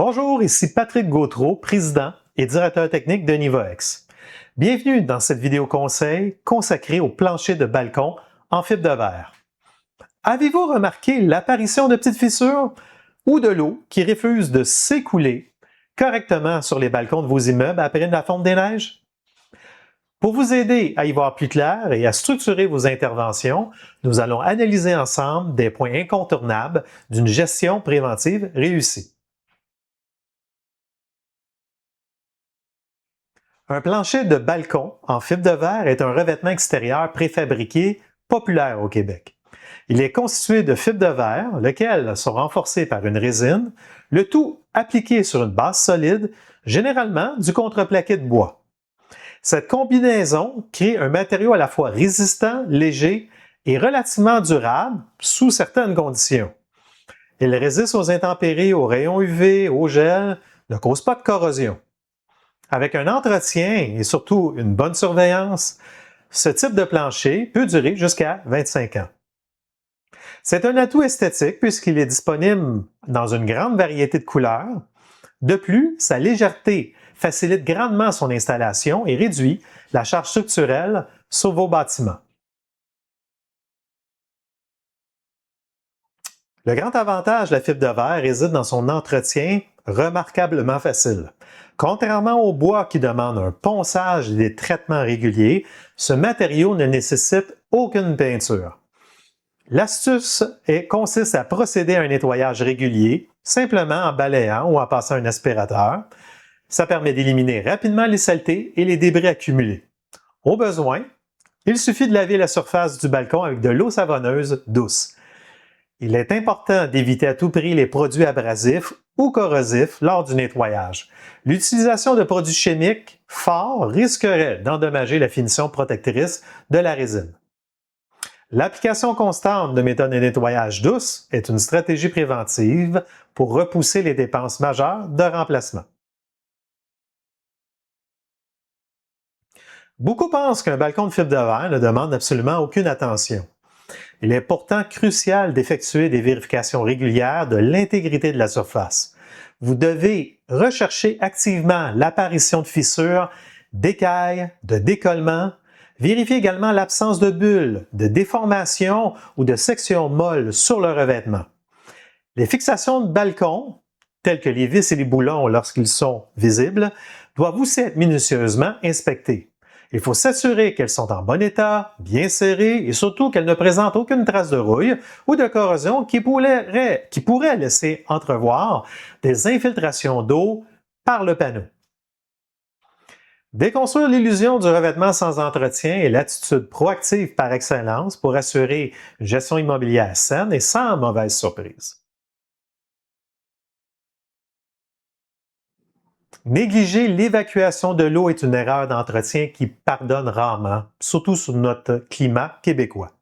Bonjour, ici Patrick Gautreau, président et directeur technique de Nivoex. Bienvenue dans cette vidéo conseil consacrée au plancher de balcon en fibre de verre. Avez-vous remarqué l'apparition de petites fissures ou de l'eau qui refuse de s'écouler correctement sur les balcons de vos immeubles après la fonte des neiges? Pour vous aider à y voir plus clair et à structurer vos interventions, nous allons analyser ensemble des points incontournables d'une gestion préventive réussie. Un plancher de balcon en fibre de verre est un revêtement extérieur préfabriqué populaire au Québec. Il est constitué de fibres de verre, lesquelles sont renforcées par une résine, le tout appliqué sur une base solide, généralement du contreplaqué de bois. Cette combinaison crée un matériau à la fois résistant, léger et relativement durable sous certaines conditions. Il résiste aux intempéries, aux rayons UV, au gel, ne cause pas de corrosion. Avec un entretien et surtout une bonne surveillance, ce type de plancher peut durer jusqu'à 25 ans. C'est un atout esthétique puisqu'il est disponible dans une grande variété de couleurs. De plus, sa légèreté facilite grandement son installation et réduit la charge structurelle sur vos bâtiments. Le grand avantage de la fibre de verre réside dans son entretien remarquablement facile. Contrairement au bois qui demande un ponçage et des traitements réguliers, ce matériau ne nécessite aucune peinture. L'astuce consiste à procéder à un nettoyage régulier, simplement en balayant ou en passant un aspirateur. Ça permet d'éliminer rapidement les saletés et les débris accumulés. Au besoin, il suffit de laver la surface du balcon avec de l'eau savonneuse douce. Il est important d'éviter à tout prix les produits abrasifs ou corrosifs lors du nettoyage. L'utilisation de produits chimiques forts risquerait d'endommager la finition protectrice de la résine. L'application constante de méthodes de nettoyage douce est une stratégie préventive pour repousser les dépenses majeures de remplacement. Beaucoup pensent qu'un balcon de fibre de verre ne demande absolument aucune attention. Il est pourtant crucial d'effectuer des vérifications régulières de l'intégrité de la surface. Vous devez rechercher activement l'apparition de fissures, d'écailles, de décollements. Vérifiez également l'absence de bulles, de déformations ou de sections molles sur le revêtement. Les fixations de balcon, telles que les vis et les boulons lorsqu'ils sont visibles, doivent aussi être minutieusement inspectées. Il faut s'assurer qu'elles sont en bon état, bien serrées et surtout qu'elles ne présentent aucune trace de rouille ou de corrosion qui pourrait laisser entrevoir des infiltrations d'eau par le panneau. Déconstruire l'illusion du revêtement sans entretien est l'attitude proactive par excellence pour assurer une gestion immobilière saine et sans mauvaise surprise. Négliger l'évacuation de l'eau est une erreur d'entretien qui pardonne rarement, surtout sur notre climat québécois.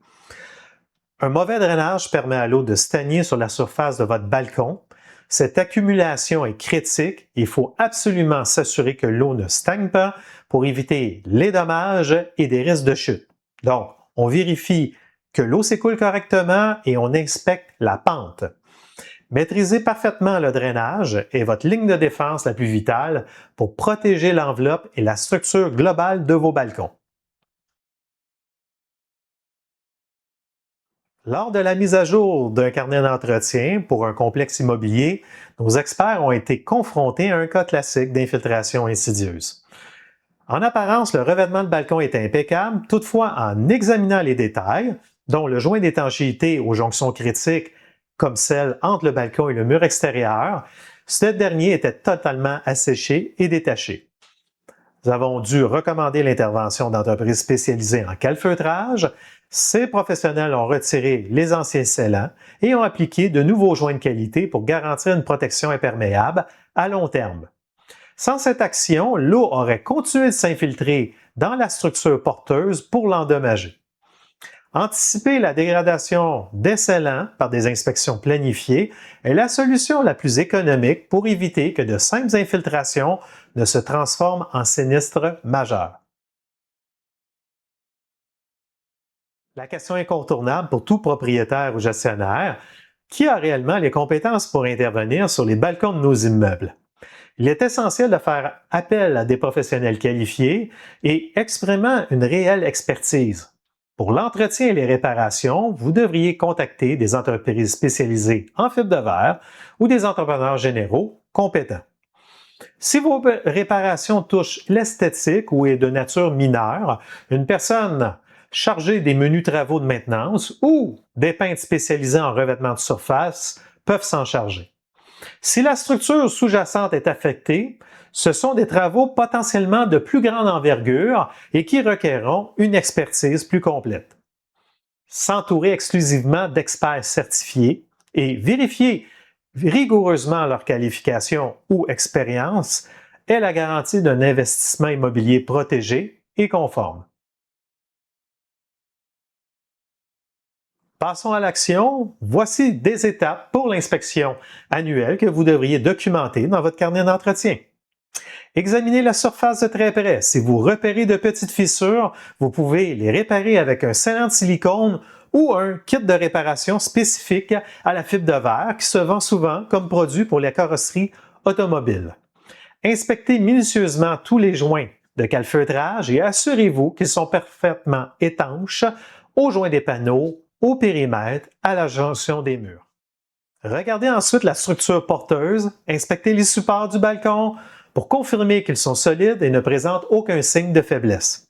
Un mauvais drainage permet à l'eau de stagner sur la surface de votre balcon. Cette accumulation est critique et il faut absolument s'assurer que l'eau ne stagne pas pour éviter les dommages et des risques de chute. Donc, on vérifie que l'eau s'écoule correctement et on inspecte la pente. Maîtrisez parfaitement le drainage est votre ligne de défense la plus vitale pour protéger l'enveloppe et la structure globale de vos balcons. Lors de la mise à jour d'un carnet d'entretien pour un complexe immobilier, nos experts ont été confrontés à un cas classique d'infiltration insidieuse. En apparence, le revêtement de balcon est impeccable, toutefois en examinant les détails, dont le joint d'étanchéité aux jonctions critiques comme celle entre le balcon et le mur extérieur, ce dernier était totalement asséché et détaché. Nous avons dû recommander l'intervention d'entreprises spécialisées en calfeutrage. Ces professionnels ont retiré les anciens scellants et ont appliqué de nouveaux joints de qualité pour garantir une protection imperméable à long terme. Sans cette action, l'eau aurait continué de s'infiltrer dans la structure porteuse pour l'endommager. Anticiper la dégradation des scellants par des inspections planifiées est la solution la plus économique pour éviter que de simples infiltrations ne se transforment en sinistres majeurs. La question incontournable pour tout propriétaire ou gestionnaire, qui a réellement les compétences pour intervenir sur les balcons de nos immeubles? Il est essentiel de faire appel à des professionnels qualifiés et exprimant une réelle expertise. Pour l'entretien et les réparations, vous devriez contacter des entreprises spécialisées en fibre de verre ou des entrepreneurs généraux compétents. Si vos réparations touchent l'esthétique ou est de nature mineure, une personne chargée des menus travaux de maintenance ou des peintres spécialisés en revêtement de surface peuvent s'en charger. Si la structure sous-jacente est affectée, ce sont des travaux potentiellement de plus grande envergure et qui requerront une expertise plus complète. S'entourer exclusivement d'experts certifiés et vérifier rigoureusement leur qualification ou expérience est la garantie d'un investissement immobilier protégé et conforme. Passons à l'action. Voici des étapes pour l'inspection annuelle que vous devriez documenter dans votre carnet d'entretien. Examinez la surface de très près. Si vous repérez de petites fissures, vous pouvez les réparer avec un scellant de silicone ou un kit de réparation spécifique à la fibre de verre qui se vend souvent comme produit pour les carrosseries automobiles. Inspectez minutieusement tous les joints de calfeutrage et assurez-vous qu'ils sont parfaitement étanches aux joints des panneaux, au périmètre, à la jonction des murs. Regardez ensuite la structure porteuse, inspectez les supports du balcon pour confirmer qu'ils sont solides et ne présentent aucun signe de faiblesse.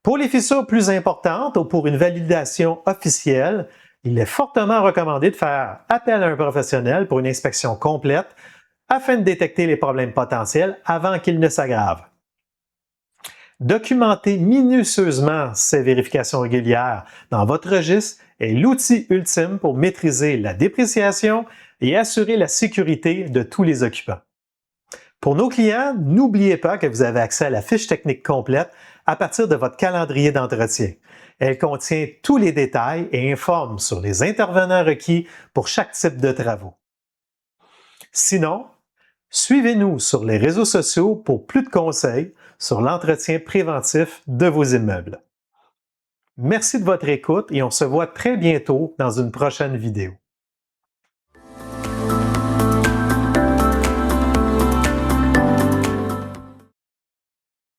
Pour les fissures plus importantes ou pour une validation officielle, il est fortement recommandé de faire appel à un professionnel pour une inspection complète afin de détecter les problèmes potentiels avant qu'ils ne s'aggravent. Documenter minutieusement ces vérifications régulières dans votre registre est l'outil ultime pour maîtriser la dépréciation et assurer la sécurité de tous les occupants. Pour nos clients, n'oubliez pas que vous avez accès à la fiche technique complète à partir de votre calendrier d'entretien. Elle contient tous les détails et informe sur les intervenants requis pour chaque type de travaux. Sinon, suivez-nous sur les réseaux sociaux pour plus de conseils sur l'entretien préventif de vos immeubles. Merci de votre écoute et on se voit très bientôt dans une prochaine vidéo.